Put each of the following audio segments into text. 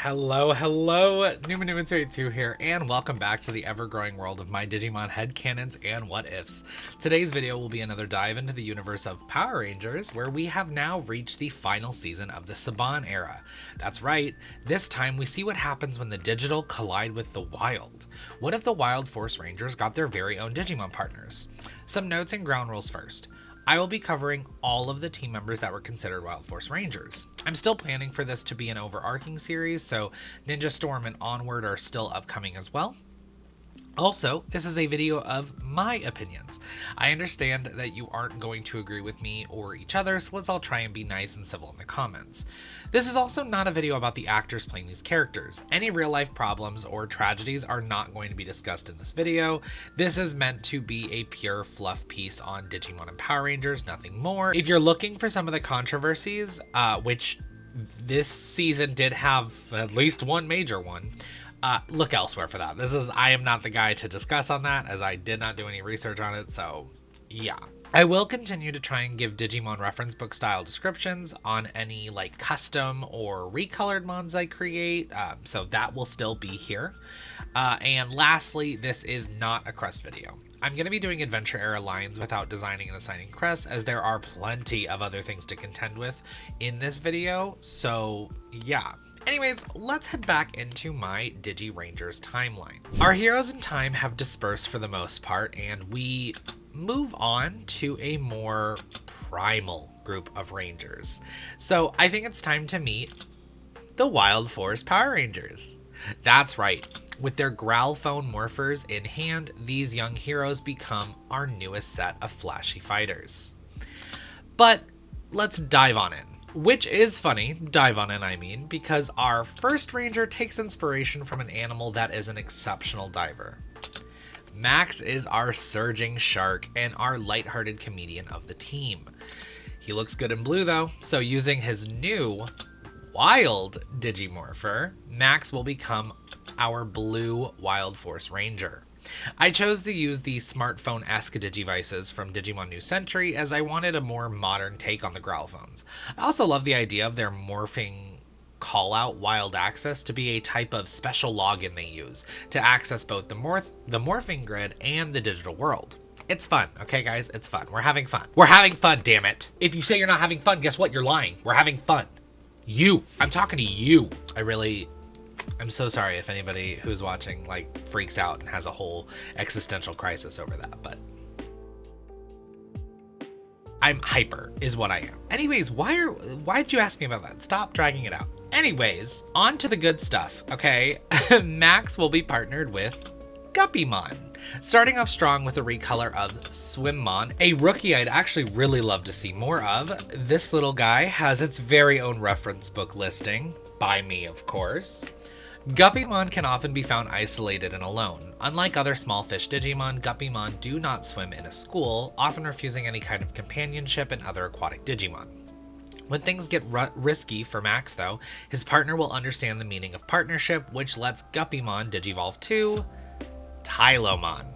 Hello, Newman282 here, and welcome back to the ever-growing world of my Digimon headcanons and what-ifs. Today's video will be another dive into the universe of Power Rangers, where we have now reached the final season of the Saban era. That's right, this time we see what happens when the digital collide with the wild. What if the Wild Force Rangers got their very own Digimon partners? Some notes and ground rules first. I will be covering all of the team members that were considered Wild Force Rangers. I'm still planning for this to be an overarching series, so Ninja Storm and Onward are still upcoming as well. Also, this is a video of my opinions. I understand that you aren't going to agree with me or each other, so let's all try and be nice and civil in the comments. This is also not a video about the actors playing these characters. Any real life problems or tragedies are not going to be discussed in this video. This is meant to be a pure fluff piece on Digimon and Power Rangers, nothing more. If you're looking for some of the controversies, which this season did have at least one major one, look elsewhere for that. I am not the guy to discuss on that, as I did not do any research on it, so yeah. I will continue to try and give Digimon reference book style descriptions on any like custom or recolored mons I create, so that will still be here. And lastly, this is not a crest video. I'm going to be doing Adventure Era lines without designing and assigning crests, as there are plenty of other things to contend with in this video, so yeah. Anyways, let's head back into my Digi Rangers timeline. Our heroes in time have dispersed for the most part, and we move on to a more primal group of Rangers. So I think it's time to meet the Wild Force Power Rangers. That's right. With their Growlphone morphers in hand, these young heroes become our newest set of flashy fighters. But let's dive on in. Which is funny, dive on in I mean, because our first ranger takes inspiration from an animal that is an exceptional diver. Max is our surging shark and our lighthearted comedian of the team. He looks good in blue though, so using his new wild Digimorpher, Max will become our blue Wild Force Ranger. I chose to use the smartphone-esque Digivices from Digimon New Century, as I wanted a more modern take on the Growlphones. I also love the idea of their morphing call-out Wild Access to be a type of special login they use to access both the morphing grid and the digital world. It's fun, okay guys? It's fun. We're having fun. We're having fun, damn it. If you say you're not having fun, guess what? You're lying. We're having fun. You. I'm talking to you. I'm so sorry if anybody who's watching like freaks out and has a whole existential crisis over that, but I'm hyper is what I am. Anyways, why did you ask me about that? Stop dragging it out. Anyways, on to the good stuff, okay? Max will be partnered with Guppymon. Starting off strong with a recolor of Swimmon, a rookie I'd actually really love to see more of. This little guy has its very own reference book listing, by me of course. Guppymon can often be found isolated and alone. Unlike other small fish Digimon, Guppymon do not swim in a school, often refusing any kind of companionship in other aquatic Digimon. When things get risky for Max though, his partner will understand the meaning of partnership, which lets Guppymon digivolve to Tylomon.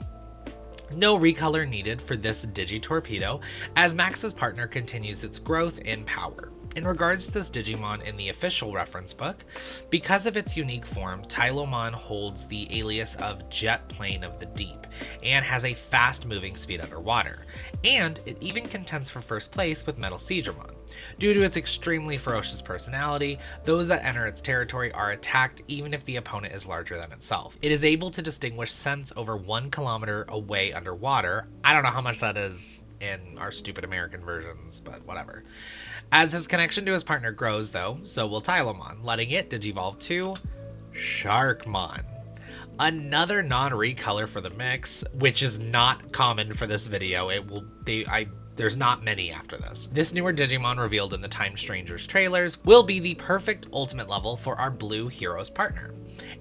No recolor needed for this Digi-Torpedo, as Max's partner continues its growth in power. In regards to this Digimon in the official reference book, because of its unique form, Tylomon holds the alias of Jet Plane of the Deep, and has a fast-moving speed underwater, and it even contends for first place with Metal Seedramon. Due to its extremely ferocious personality, those that enter its territory are attacked even if the opponent is larger than itself. It is able to distinguish scents over 1 kilometer away underwater. I don't know how much that is in our stupid American versions, but whatever. As his connection to his partner grows though, so will Tylomon, letting it digivolve to Sharkmon. Another non-recolor for the mix, which is not common for this video. There's not many after this. This newer Digimon revealed in the Time Strangers trailers will be the perfect ultimate level for our blue hero's partner.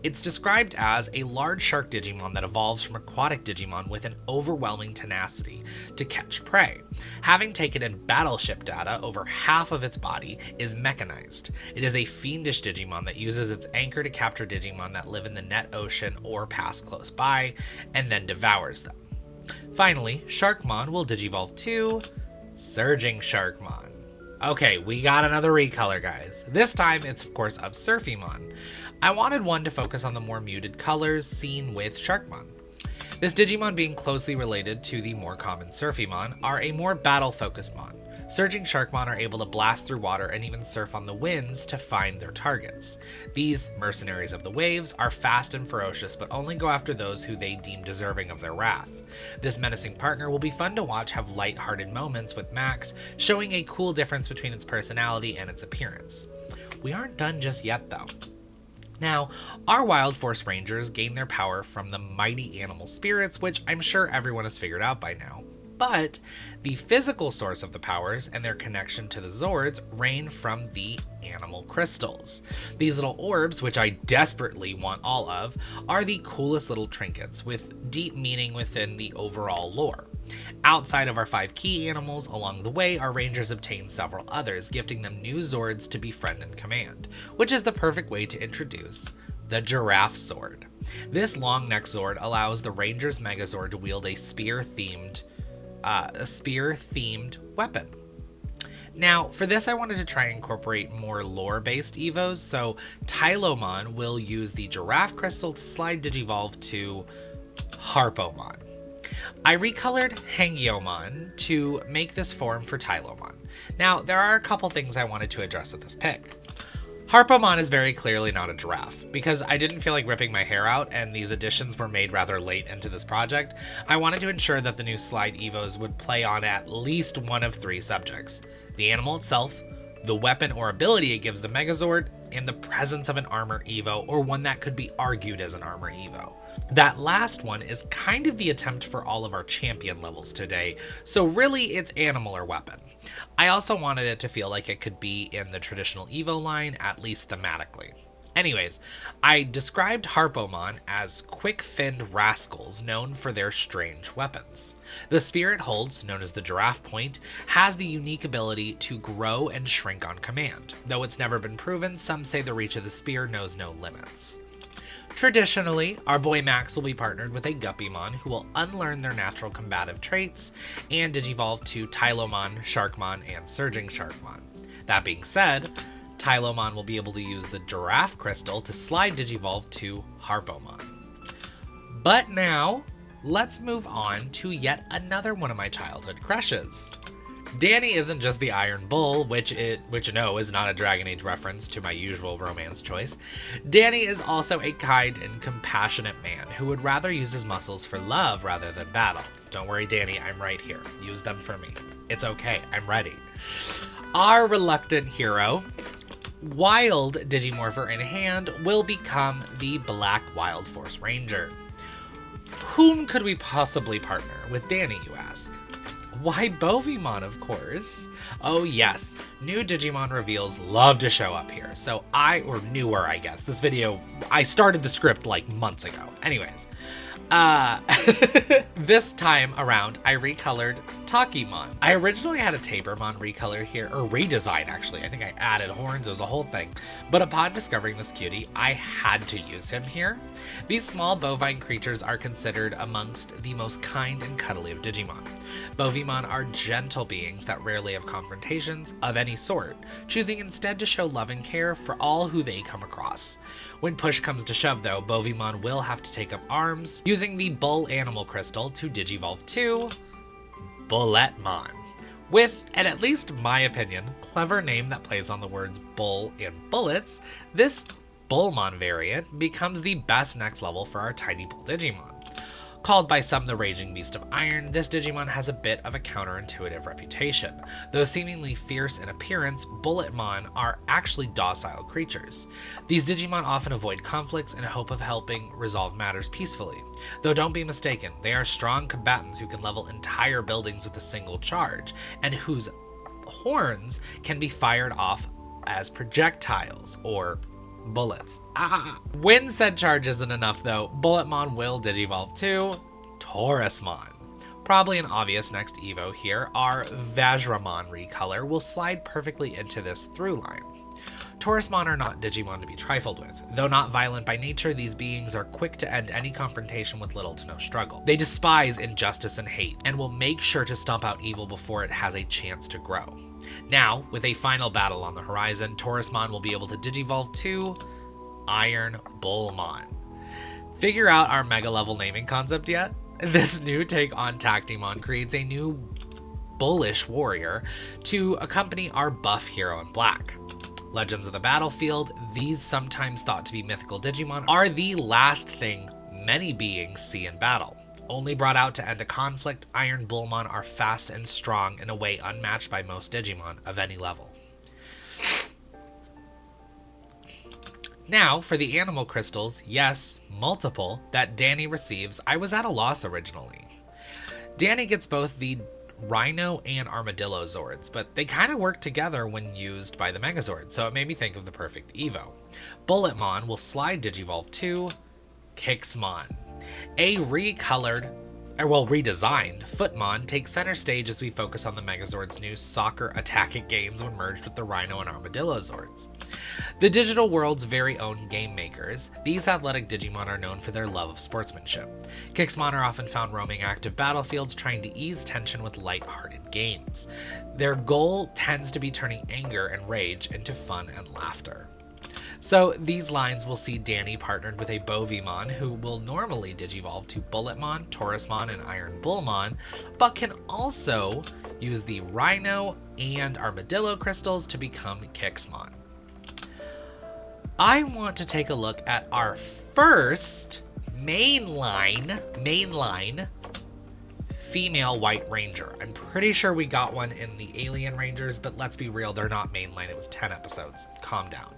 It's described as a large shark Digimon that evolves from aquatic Digimon with an overwhelming tenacity to catch prey. Having taken in battleship data, over half of its body is mechanized. It is a fiendish Digimon that uses its anchor to capture Digimon that live in the net ocean or pass close by, and then devours them. Finally, Sharkmon will digivolve to Surging Sharkmon. Okay, we got another recolor, guys. This time, it's of course of Surfymon. I wanted one to focus on the more muted colors seen with Sharkmon. This Digimon, being closely related to the more common Surfymon, are a more battle-focused mon. Surging Sharkmon are able to blast through water and even surf on the winds to find their targets. These mercenaries of the waves are fast and ferocious, but only go after those who they deem deserving of their wrath. This menacing partner will be fun to watch have light-hearted moments with Max, showing a cool difference between its personality and its appearance. We aren't done just yet, though. Now, our Wild Force Rangers gain their power from the mighty animal spirits, which I'm sure everyone has figured out by now. But the physical source of the powers and their connection to the Zords reign from the animal crystals. These little orbs, which I desperately want all of, are the coolest little trinkets with deep meaning within the overall lore. Outside of our 5 key animals along the way, our rangers obtain several others, gifting them new Zords to befriend and command, which is the perfect way to introduce the Giraffe Zord. This long neck Zord allows the Ranger's Megazord to wield a spear-themed weapon. Now, for this, I wanted to try and incorporate more lore-based evos, so Tylomon will use the Giraffe Crystal to slide Digivolve to Harpomon. I recolored Hangyomon to make this form for Tylomon. Now, there are a couple things I wanted to address with this pick. Harpomon is very clearly not a giraffe. Because I didn't feel like ripping my hair out and these additions were made rather late into this project, I wanted to ensure that the new slide evos would play on at least one of 3 subjects: the animal itself, the weapon or ability it gives the Megazord, and the presence of an armor evo, or one that could be argued as an armor evo. That last one is kind of the attempt for all of our champion levels today, so really it's animal or weapon. I also wanted it to feel like it could be in the traditional evo line, at least thematically. Anyways, I described Harpomon as quick-finned rascals known for their strange weapons. The spear it holds, known as the Giraffe Point, has the unique ability to grow and shrink on command. Though it's never been proven, some say the reach of the spear knows no limits. Traditionally, our boy Max will be partnered with a Guppymon who will unlearn their natural combative traits and digivolve to Tylomon, Sharkmon, and Surging Sharkmon. That being said, Tylomon will be able to use the Giraffe Crystal to slide Digivolve to Harpomon. But now, let's move on to yet another one of my childhood crushes. Danny isn't just the Iron Bull, which no is not a Dragon Age reference to my usual romance choice. Danny is also a kind and compassionate man who would rather use his muscles for love rather than battle. Don't worry, Danny, I'm right here. Use them for me. It's okay, I'm ready. Our reluctant hero, Wild Digimorpher in hand, will become the Black Wild Force Ranger. Whom could we possibly partner with Danny, you ask? Why, Bovimon, of course. Oh yes, new Digimon reveals love to show up here. So newer, I guess. This video, I started the script like months ago. Anyways, this time around, I recolored Takimon. I originally had a Tabermon recolor here, or redesign actually. I think I added horns, it was a whole thing. But upon discovering this cutie, I had to use him here. These small bovine creatures are considered amongst the most kind and cuddly of Digimon. Bovimon are gentle beings that rarely have confrontations of any sort, choosing instead to show love and care for all who they come across. When push comes to shove though, Bovimon will have to take up arms, using the Bull Animal Crystal to digivolve to Bulletmon. With, and at least my opinion, clever name that plays on the words bull and bullets, this Bullmon variant becomes the best next level for our tiny bull Digimon. Called by some the Raging Beast of Iron, this Digimon has a bit of a counterintuitive reputation. Though seemingly fierce in appearance, Bulletmon are actually docile creatures. These Digimon often avoid conflicts in hope of helping resolve matters peacefully. Though don't be mistaken, they are strong combatants who can level entire buildings with a single charge, and whose horns can be fired off as projectiles, or bullets. When said charge isn't enough though, Bulletmon will digivolve to Taurusmon. Probably an obvious next evo here, our Vajramon recolor will slide perfectly into this through line. Taurusmon are not Digimon to be trifled with. Though not violent by nature, these beings are quick to end any confrontation with little to no struggle. They despise injustice and hate, and will make sure to stomp out evil before it has a chance to grow. Now, with a final battle on the horizon, Taurusmon will be able to Digivolve to Iron Bullmon. Figure out our mega level naming concept yet? This new take on Tactimon creates a new bullish warrior to accompany our buff hero in black. Legends of the Battlefield, these sometimes thought to be mythical Digimon, are the last thing many beings see in battle. Only brought out to end a conflict, Iron Bullmon are fast and strong in a way unmatched by most Digimon of any level. Now, for the animal crystals, yes, multiple, that Danny receives, I was at a loss originally. Danny gets both the Rhino and Armadillo Zords, but they kind of work together when used by the Megazord, so it made me think of the perfect Evo. Bulletmon will slide Digivolve to Kixmon. A redesigned Footmon takes center stage as we focus on the Megazord's new soccer attacking gains when merged with the Rhino and Armadillo Zords. The digital world's very own game makers, these athletic Digimon are known for their love of sportsmanship. Kixmon are often found roaming active battlefields trying to ease tension with light-hearted games. Their goal tends to be turning anger and rage into fun and laughter. So these lines will see Danny partnered with a Bovimon who will normally Digivolve to Bulletmon, Taurusmon, and Iron Bullmon, but can also use the Rhino and Armadillo crystals to become Kixmon. I want to take a look at our first mainline female White Ranger. I'm pretty sure we got one in the Alien Rangers, but let's be real, they're not mainline. It was 10 episodes. Calm down.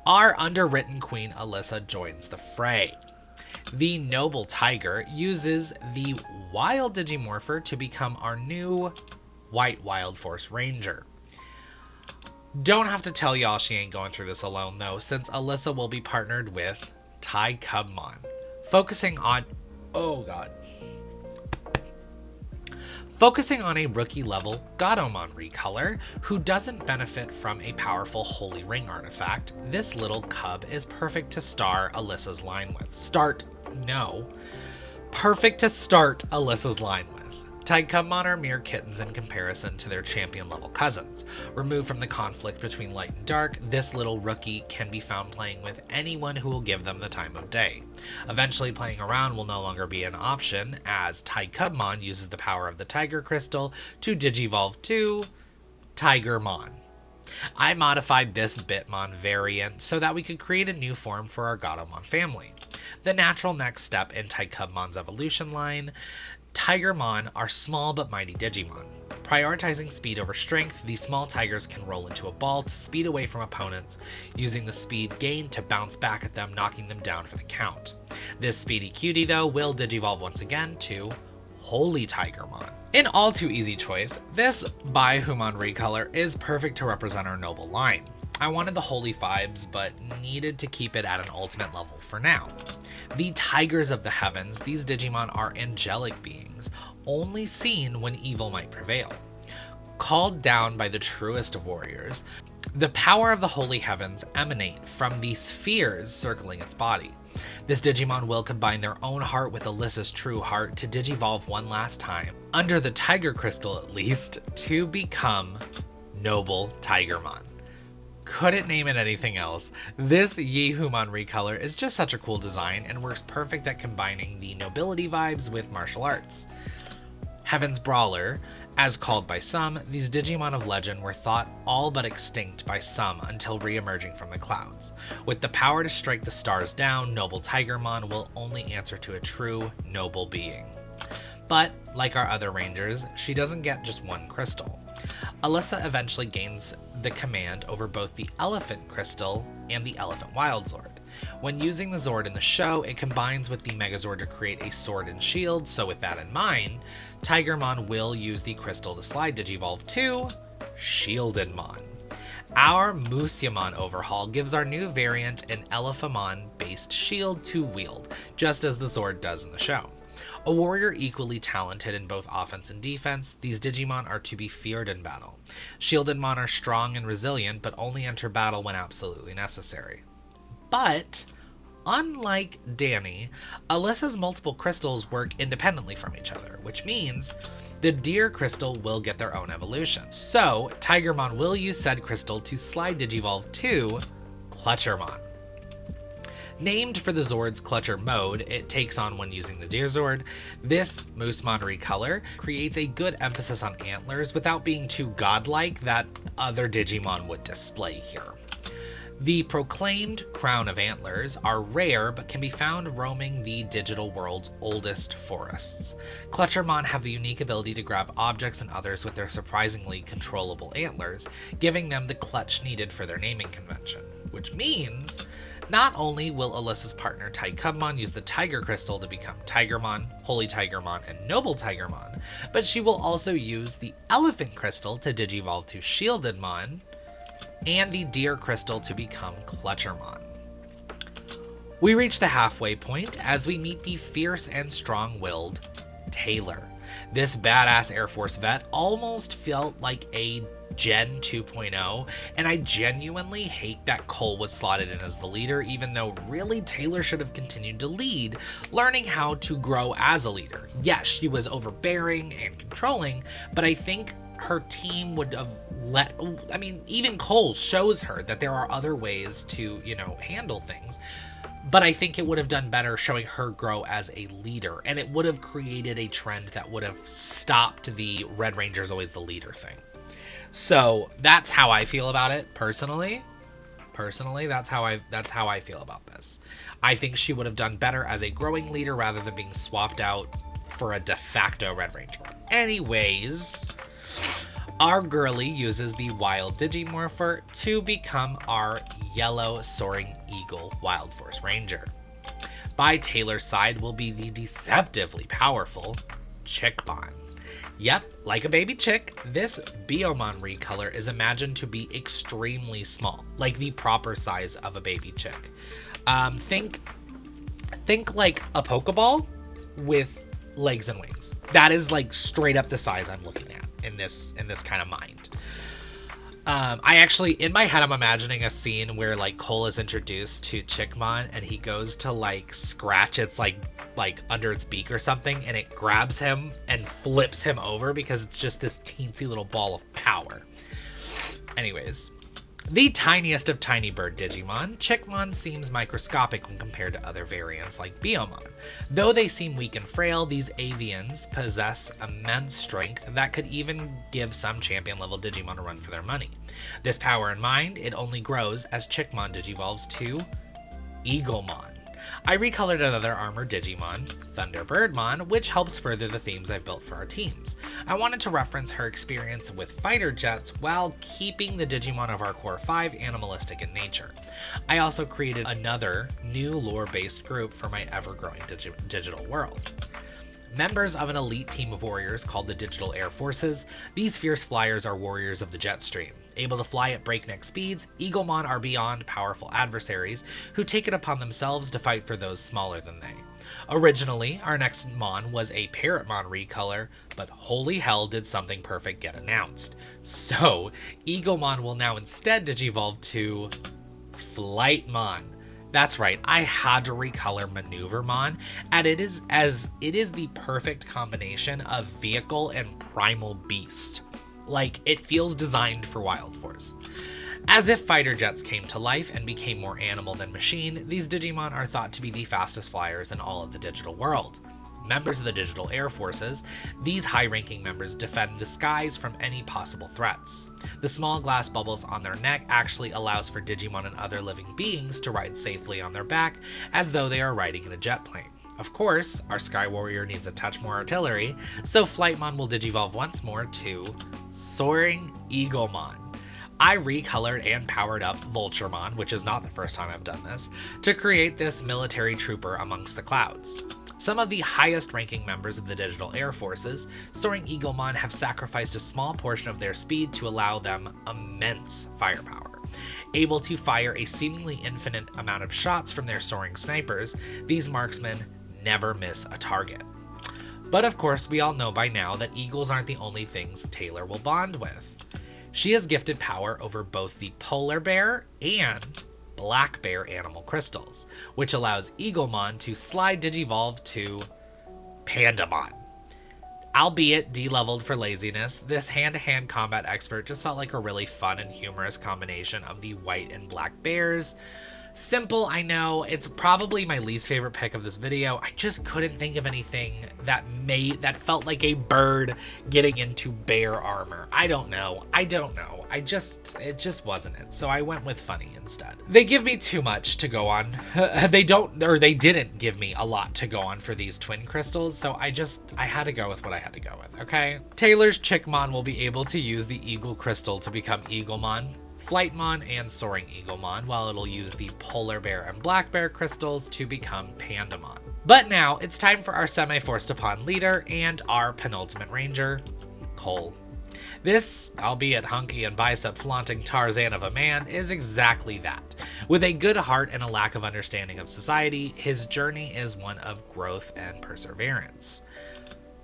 Our underwritten queen Alyssa joins the fray. The noble tiger uses the wild Digimorpher to become our new White Wild Force Ranger. Don't have to tell y'all she ain't going through this alone though, since Alyssa will be partnered with Cubmon, focusing on a rookie level Gatomon recolor who doesn't benefit from a powerful Holy Ring artifact. This little cub is perfect to start Alyssa's line with. Perfect to start Alyssa's line with. Cubmon are mere kittens in comparison to their champion level cousins. Removed from the conflict between light and dark, this little rookie can be found playing with anyone who will give them the time of day. Eventually, playing around will no longer be an option, as Cubmon uses the power of the Tiger Crystal to Digivolve to Tigermon. I modified this Bitmon variant so that we could create a new form for our Gatomon family. The natural next step in Cubmon's evolution line, Tigermon are small but mighty Digimon. Prioritizing speed over strength, these small tigers can roll into a ball to speed away from opponents, using the speed gained to bounce back at them, knocking them down for the count. This speedy cutie, though, will Digivolve once again to Holy Tigermon. An all too easy choice, this Bihumon recolor is perfect to represent our noble line. I wanted the holy vibes, but needed to keep it at an ultimate level for now. The Tigers of the Heavens, these Digimon are angelic beings, only seen when evil might prevail. Called down by the truest of warriors, the power of the holy heavens emanate from the spheres circling its body. This Digimon will combine their own heart with Alyssa's true heart to Digivolve one last time, under the Tiger Crystal at least, to become Noble Tigermon. Couldn't name it anything else. This Yehumon recolor is just such a cool design and works perfect at combining the nobility vibes with martial arts. Heaven's Brawler, as called by some, these Digimon of legend were thought all but extinct by some until re-emerging from the clouds. With the power to strike the stars down, Noble Tigermon will only answer to a true noble being. But, like our other rangers, she doesn't get just one crystal. Alyssa eventually gains the command over both the Elephant Crystal and the Elephant Wild Zord. When using the Zord in the show, it combines with the Megazord to create a sword and shield, so with that in mind, Tigermon will use the crystal to slide Digivolve to Shieldedmon. Our Musyamon overhaul gives our new variant an Elephimon-based shield to wield, just as the Zord does in the show. A warrior equally talented in both offense and defense, these Digimon are to be feared in battle. Shieldedmon are strong and resilient, but only enter battle when absolutely necessary. But unlike Danny, Alyssa's multiple crystals work independently from each other, which means the deer crystal will get their own evolution. So, Tigermon will use said crystal to slide Digivolve to Clutchermon. Named for the Zord's Clutcher mode it takes on when using the Deer Zord, this Moosemon recolor creates a good emphasis on antlers without being too godlike that other Digimon would display here. The proclaimed crown of antlers are rare but can be found roaming the digital world's oldest forests. Clutchermon have the unique ability to grab objects and others with their surprisingly controllable antlers, giving them the clutch needed for their naming convention. Which means, not only will Alyssa's partner Tycubmon use the Tiger Crystal to become Tigermon, Holy Tigermon, and Noble Tigermon, but she will also use the Elephant Crystal to digivolve to Shieldedmon, and the Deer Crystal to become Clutchermon. We reach the halfway point as we meet the fierce and strong-willed Taylor. This badass Air Force vet almost felt like a Gen 2.0, and I genuinely hate that Cole was slotted in as the leader, even though really Taylor should have continued to lead, learning how to grow as a leader. Yes, she was overbearing and controlling, but I think her team would have even Cole shows her that there are other ways to, handle things. But I think it would have done better showing her grow as a leader, and it would have created a trend that would have stopped the Red Ranger's always the leader thing. So that's how I feel about it personally. That's how I feel about this. I think she would have done better as a growing leader rather than being swapped out for a de facto Red Ranger. Anyways, our girly uses the Wild Digimorpher to become our Yellow Soaring Eagle Wild Force Ranger. By Taylor's side will be the deceptively powerful Chickmon. Yep, like a baby chick, this Biomon recolor is imagined to be extremely small, like the proper size of a baby chick. Think like a Pokeball with legs and wings. That is like straight up the size I'm looking at in this kind of mind. I actually, in my head, I'm imagining a scene where like Cole is introduced to Chickmon and he goes to like scratch its like under its beak or something, and it grabs him and flips him over because it's just this teensy little ball of power. Anyways, the tiniest of tiny bird Digimon, Chickmon seems microscopic when compared to other variants like Biomon. Though they seem weak and frail, these avians possess immense strength that could even give some champion-level Digimon a run for their money. This power in mind, it only grows as Chickmon digivolves to Eaglemon. I recolored another armored Digimon, Thunderbirdmon, which helps further the themes I've built for our teams. I wanted to reference her experience with fighter jets while keeping the Digimon of our core 5 animalistic in nature. I also created another new lore-based group for my ever-growing digital world. Members of an elite team of warriors called the Digital Air Forces, these fierce flyers are warriors of the jet stream. Able to fly at breakneck speeds, Eaglemon are beyond powerful adversaries who take it upon themselves to fight for those smaller than they. Originally, our next Mon was a Parrotmon recolor, but holy hell did something perfect get announced. So, Eaglemon will now instead digivolve to Flightmon. That's right, I had to recolor Maneuvermon, and it is the perfect combination of vehicle and primal beast. Like, it feels designed for Wild Force. As if fighter jets came to life and became more animal than machine, these Digimon are thought to be the fastest flyers in all of the digital world. Members of the Digital Air Forces, these high-ranking members defend the skies from any possible threats. The small glass bubbles on their neck actually allows for Digimon and other living beings to ride safely on their back as though they are riding in a jet plane. Of course, our Sky Warrior needs a touch more artillery, so Flightmon will digivolve once more to Soaring Eaglemon. I recolored and powered up Vulturemon, which is not the first time I've done this, to create this military trooper amongst the clouds. Some of the highest ranking members of the Digital Air Forces, Soaring Eaglemon, have sacrificed a small portion of their speed to allow them immense firepower. Able to fire a seemingly infinite amount of shots from their soaring snipers, these marksmen never miss a target. But of course, we all know by now that eagles aren't the only things Taylor will bond with. She is gifted power over both the polar bear and black bear animal crystals, which allows Eaglemon to slide Digivolve to Pandamon. Albeit D-leveled for laziness, this hand-to-hand combat expert just felt like a really fun and humorous combination of the white and black bears. Simple, I know. It's probably my least favorite pick of this video. I just couldn't think of anything that felt like a bird getting into bear armor. I don't know. It just wasn't it. So I went with funny instead. They give me too much to go on. They didn't give me a lot to go on for these twin crystals. So I had to go with what I had to go with. Okay. Taylor's Chickmon will be able to use the Eagle Crystal to become Eaglemon, Flightmon, and Soaring Eaglemon, while it'll use the Polar Bear and Black Bear crystals to become Pandamon. But now, it's time for our semi-forced upon leader and our penultimate ranger, Cole. This, albeit hunky and bicep flaunting Tarzan of a man, is exactly that. With a good heart and a lack of understanding of society, his journey is one of growth and perseverance.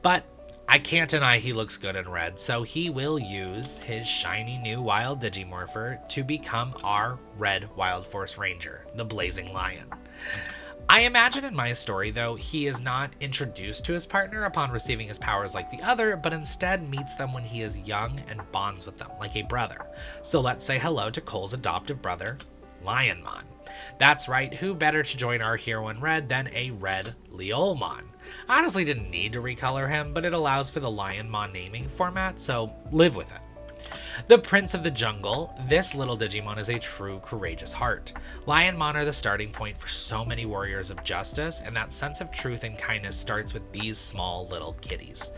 But I can't deny he looks good in red, so he will use his shiny new Wild Digimorpher to become our Red Wild Force Ranger, the Blazing Lion. I imagine in my story, though, he is not introduced to his partner upon receiving his powers like the other, but instead meets them when he is young and bonds with them like a brother. So let's say hello to Cole's adoptive brother, Lionmon. That's right, who better to join our hero in red than a red Leolmon? I honestly didn't need to recolor him, but it allows for the Lionmon naming format, so live with it. The Prince of the Jungle, this little Digimon is a true courageous heart. Lionmon are the starting point for so many warriors of justice, and that sense of truth and kindness starts with these small little kitties.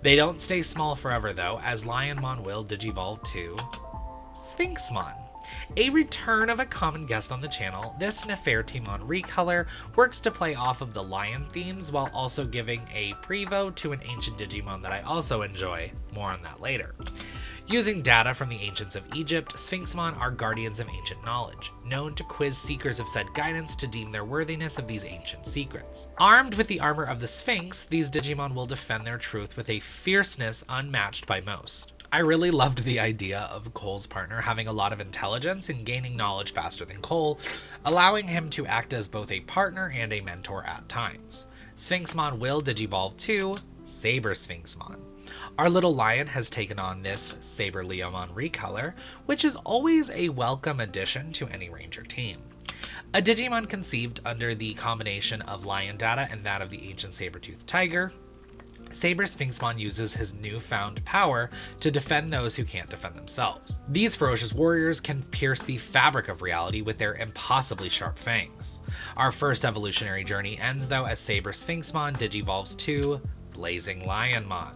They don't stay small forever though, as Lionmon will Digivolve to Sphinxmon. A return of a common guest on the channel, this Nefertimon recolor works to play off of the lion themes while also giving a prevo to an ancient Digimon that I also enjoy. More on that later. Using data from the ancients of Egypt, Sphinxmon are guardians of ancient knowledge, known to quiz seekers of said guidance to deem their worthiness of these ancient secrets. Armed with the armor of the Sphinx, these Digimon will defend their truth with a fierceness unmatched by most. I really loved the idea of Cole's partner having a lot of intelligence and gaining knowledge faster than Cole, allowing him to act as both a partner and a mentor at times. Sphinxmon will Digivolve to Saber Sphinxmon. Our little lion has taken on this Saber Leomon recolor, which is always a welcome addition to any ranger team. A Digimon conceived under the combination of lion data and that of the ancient saber-toothed tiger, Saber Sphinxmon uses his newfound power to defend those who can't defend themselves. These ferocious warriors can pierce the fabric of reality with their impossibly sharp fangs. Our first evolutionary journey ends though as Saber Sphinxmon digivolves to Blazing Lionmon.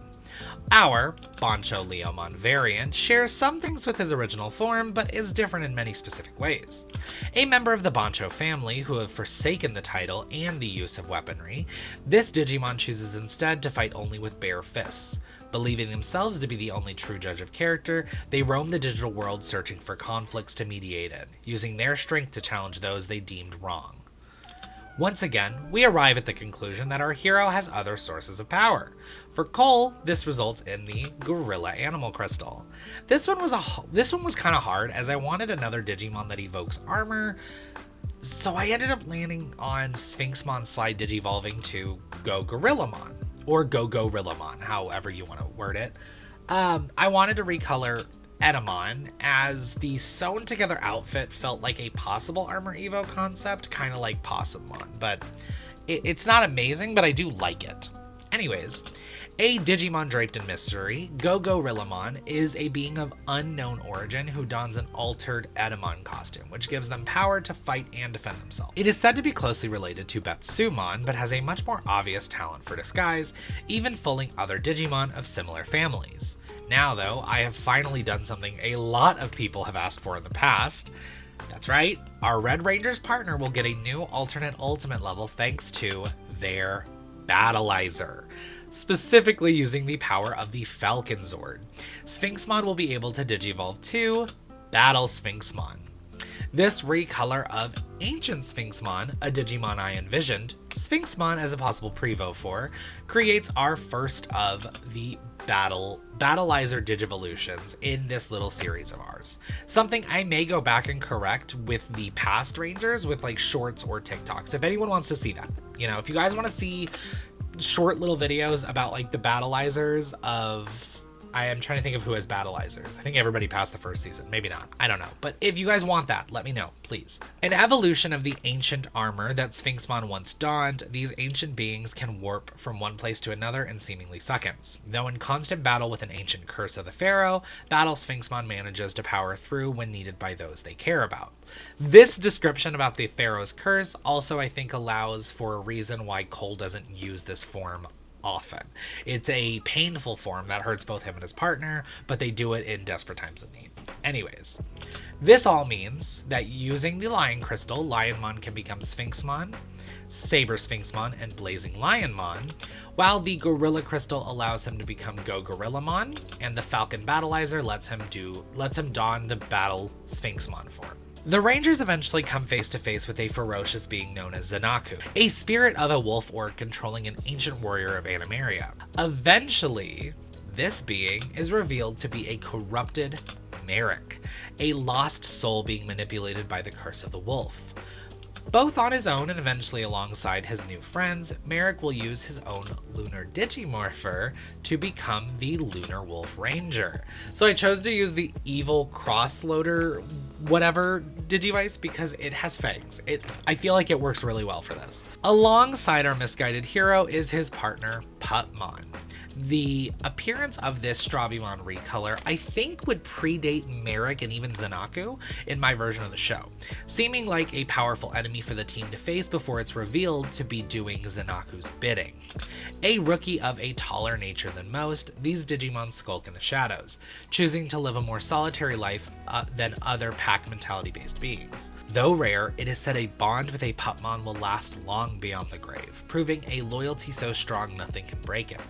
Our Bancho Leomon variant shares some things with his original form, but is different in many specific ways. A member of the Bancho family who have forsaken the title and the use of weaponry, this Digimon chooses instead to fight only with bare fists. Believing themselves to be the only true judge of character, they roam the digital world searching for conflicts to mediate in, using their strength to challenge those they deemed wrong. Once again, we arrive at the conclusion that our hero has other sources of power. For Cole, this results in the Gorilla Animal Crystal. This one was kind of hard, as I wanted another Digimon that evokes armor, so I ended up landing on Sphinxmon slide digivolving to Go Gorillamon, or Go Gorillamon, however you want to word it. I wanted to recolor Edamon, as the sewn together outfit felt like a possible armor evo concept, kind of like Possumon, but it's not amazing, but I do like it. Anyways, a Digimon draped in mystery, Go Gorillamon is a being of unknown origin who dons an altered Edamon costume, which gives them power to fight and defend themselves. It is said to be closely related to Betsumon, but has a much more obvious talent for disguise, even fooling other Digimon of similar families. Now, though, I have finally done something a lot of people have asked for in the past. That's right, our Red Ranger's partner will get a new alternate ultimate level thanks to their Battleizer, specifically using the power of the Falcon Zord. Sphinxmon will be able to digivolve to Battle Sphinxmon. This recolor of Ancient Sphinxmon, a Digimon I envisioned, Sphinxmon as a possible prevo for, creates our first of the Battleizer Digivolutions in this little series of ours. Something I may go back and correct with the past Rangers with like shorts or TikToks, if anyone wants to see that. You know, if you guys want to see short little videos about like the Battleizers of... I am trying to think of who has Battleizers. I think everybody passed the first season. Maybe not. I don't know. But if you guys want that, let me know, please. An evolution of the ancient armor that Sphinxmon once donned, these ancient beings can warp from one place to another in seemingly seconds. Though in constant battle with an ancient curse of the Pharaoh, Battle Sphinxmon manages to power through when needed by those they care about. This description about the Pharaoh's curse also, I think, allows for a reason why Cole doesn't use this form often. It's a painful form that hurts both him and his partner, but they do it in desperate times of need. Anyways, this all means that using the Lion Crystal, Lionmon can become Sphinxmon, Saber Sphinxmon, and Blazing Lionmon, while the Gorilla Crystal allows him to become Go Gorillamon, and the Falcon Battleizer lets him don the Battle Sphinxmon form. The Rangers eventually come face to face with a ferocious being known as Zanaku, a spirit of a wolf orc controlling an ancient warrior of Animaria. Eventually, this being is revealed to be a corrupted Merrick, a lost soul being manipulated by the curse of the wolf. Both on his own and eventually alongside his new friends, Merrick will use his own Lunar Digimorpher to become the Lunar Wolf Ranger. So I chose to use the evil crossloader whatever Digivice because it has fangs. I feel like it works really well for this. Alongside our misguided hero is his partner, Putmon. The appearance of this Strabimon recolor, I think, would predate Merrick and even Zanaku in my version of the show, seeming like a powerful enemy for the team to face before it's revealed to be doing Zanaku's bidding. A rookie of a taller nature than most, these Digimon skulk in the shadows, choosing to live a more solitary life than other pack mentality-based beings. Though rare, it is said a bond with a Putmon will last long beyond the grave, proving a loyalty so strong nothing can break it.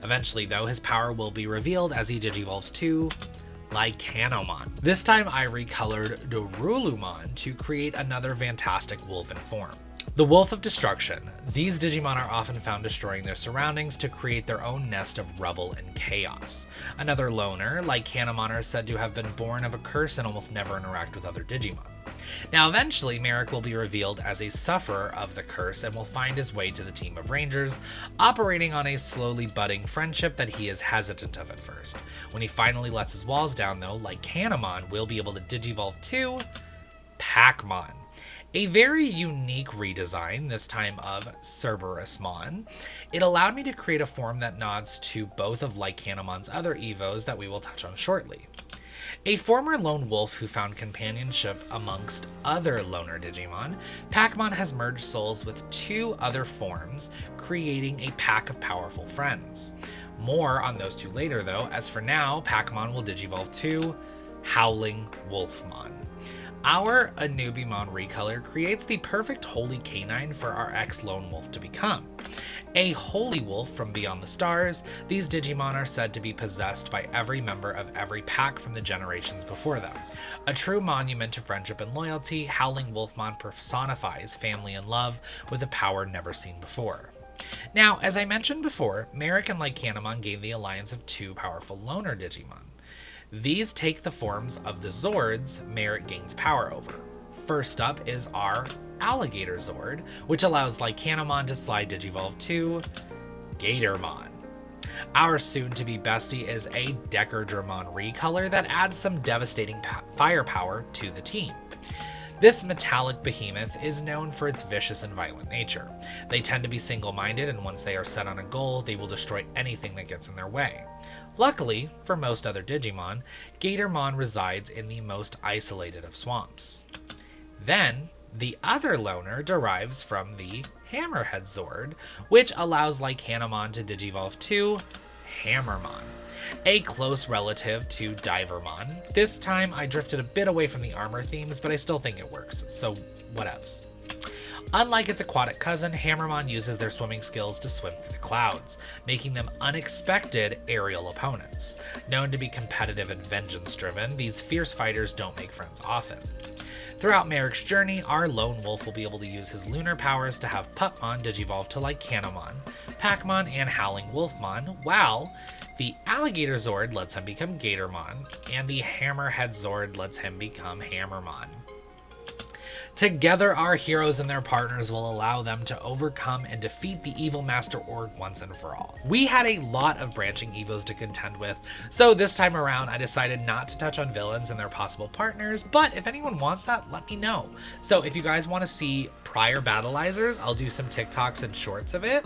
Eventually, though, his power will be revealed as he digivolves to Lycanomon. This time I recolored Dorulumon to create another fantastic wolven form. The Wolf of Destruction. These Digimon are often found destroying their surroundings to create their own nest of rubble and chaos. Another loner, Lycanomon, are said to have been born of a curse and almost never interact with other Digimon. Now eventually, Merrick will be revealed as a sufferer of the curse and will find his way to the team of Rangers, operating on a slowly budding friendship that he is hesitant of at first. When he finally lets his walls down though, Lycanomon will be able to digivolve to Pac-Mon. A very unique redesign, this time of Cerberusmon. It allowed me to create a form that nods to both of Lycanomon's other evos that we will touch on shortly. A former lone wolf who found companionship amongst other loner Digimon, Pac-Mon has merged souls with two other forms, creating a pack of powerful friends. More on those two later though, as for now, Pac-Mon will digivolve to Howling Wolfmon. Our Anubimon recolor creates the perfect holy canine for our ex-lone wolf to become. A holy wolf from beyond the stars, these Digimon are said to be possessed by every member of every pack from the generations before them. A true monument to friendship and loyalty, Howling Wolfmon personifies family and love with a power never seen before. Now, as I mentioned before, Merrick and Lycanomon gain the alliance of two powerful loner Digimon. These take the forms of the Zords Merrick gains power over. First up is our Alligator Zord, which allows Lycanomon to slide digivolve to Gatormon. Our soon-to-be bestie is a Decardramon recolor that adds some devastating firepower to the team. This metallic behemoth is known for its vicious and violent nature. They tend to be single-minded, and once they are set on a goal, they will destroy anything that gets in their way. Luckily, for most other Digimon, Gatormon resides in the most isolated of swamps. Then, the other loner derives from the Hammerhead Zord, which allows Lycanomon to digivolve to Hammermon, a close relative to Divermon. This time I drifted a bit away from the armor themes, but I still think it works, so whatevs. Unlike its aquatic cousin, Hammermon uses their swimming skills to swim through the clouds, making them unexpected aerial opponents. Known to be competitive and vengeance-driven, these fierce fighters don't make friends often. Throughout Merrick's journey, our lone wolf will be able to use his lunar powers to have Pupmon digivolve to Lycanomon, Pac-Mon, and Howling Wolfmon, while the Alligator Zord lets him become Gatormon, and the Hammerhead Zord lets him become Hammermon. Together, our heroes and their partners will allow them to overcome and defeat the evil Master Org once and for all. We had a lot of branching evos to contend with, so this time around I decided not to touch on villains and their possible partners, but if anyone wants that, let me know. So if you guys want to see prior battleizers, I'll do some TikToks and shorts of it.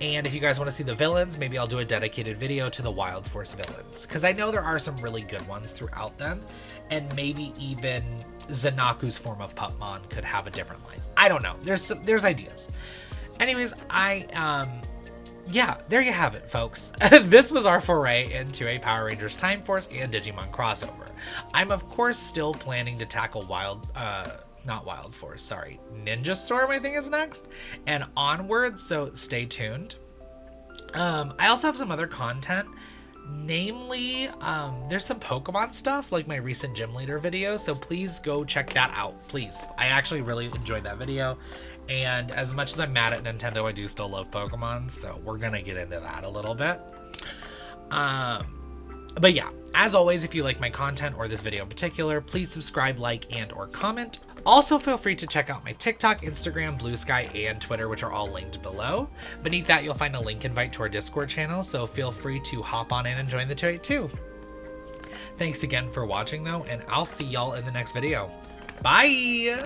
And if you guys want to see the villains, maybe I'll do a dedicated video to the Wild Force villains, because I know there are some really good ones throughout them, and maybe even Zanaku's form of Pupmon could have a different life. I don't know. There's ideas. Anyways, yeah, there you have it, folks. This was our foray into a Power Rangers Time Force and Digimon crossover. I'm of course still planning to tackle not Wild Force, sorry, Ninja Storm I think is next, and onwards, so stay tuned. I also have some other content, namely, there's some Pokemon stuff, like my recent gym leader video, so please go check that out, please. I actually really enjoyed that video, and as much as I'm mad at Nintendo, I do still love Pokemon, so we're gonna get into that a little bit. But yeah, as always, if you like my content or this video in particular, please subscribe, like, and or comment. Also, feel free to check out my TikTok, Instagram, Blue Sky, and Twitter, which are all linked below. Beneath that, you'll find a link invite to our Discord channel, so feel free to hop on in and join the 282. Thanks again for watching, though, and I'll see y'all in the next video. Bye!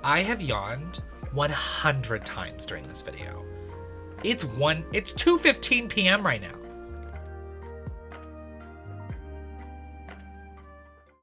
I have yawned 100 times during this video. It's 2:15 p.m. right now.